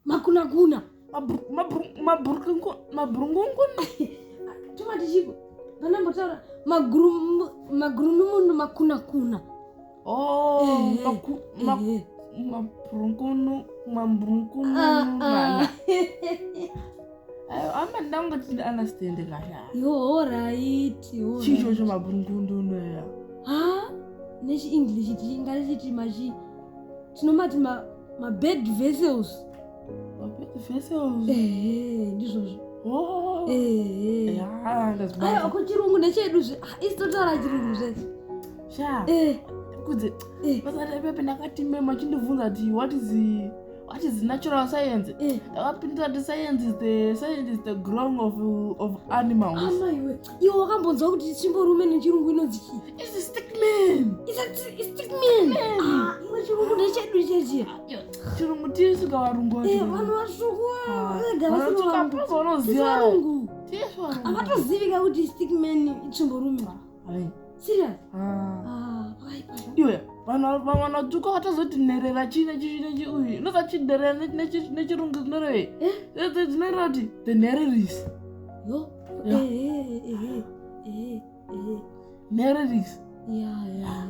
Makuna. Maburungungun. Tuma tichiko. Vana mbotaura magurunumundu makuna. Oh, maburungunu mana. I'm not going to understand it like that. You're right. Chicho maburungundu ya. Nechi English iti maji. Tinomati ma bed vessels. Ma bed vessels. Ndizvo. Oh. Yeah, that's bad. Ako chirungu nechedu isitotara chirungu zvese. Sha. Kudze. Pasare pepe ndakati mema chindivunza ati what is natural science? Ndakapinda kuti science is the growing of animals. Iwe wakambonzwa kuti chimborume nechirungu inonzi chii? It's a stickman. It's stickman. Iwe chirungu nechedu ichechi. Chirungu tisika varungu. Vanhu vasukwa. Vanotsuka vanoziva. Varungu. Avatozivika kuti stickman chimborume. Serious? Iwe vanotsuka vatazoti nherera chine uyu. Inozachiderera nechirungu zinoreve. Dzinoreva kuti the nereris. Yo. Nereris. Yeah.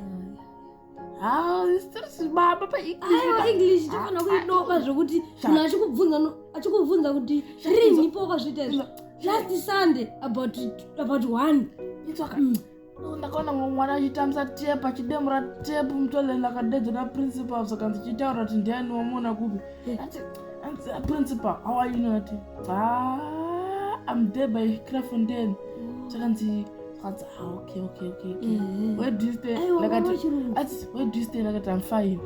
This baba pa English tofana kuidoba zvokuti munhu achikubvunza kuti rini po wakazviita izvo. Last Sunday about 1. Ndakaona mwana achitambisa tepu achidemura tepu mutolela akadedza naprincipal saka ndichitaura kuti ndiani wamona kupi. Ati principal how are you not? I'm there by Krafontein. Chakanzi okay. Where do you stay? Where do you stay? I'm fine.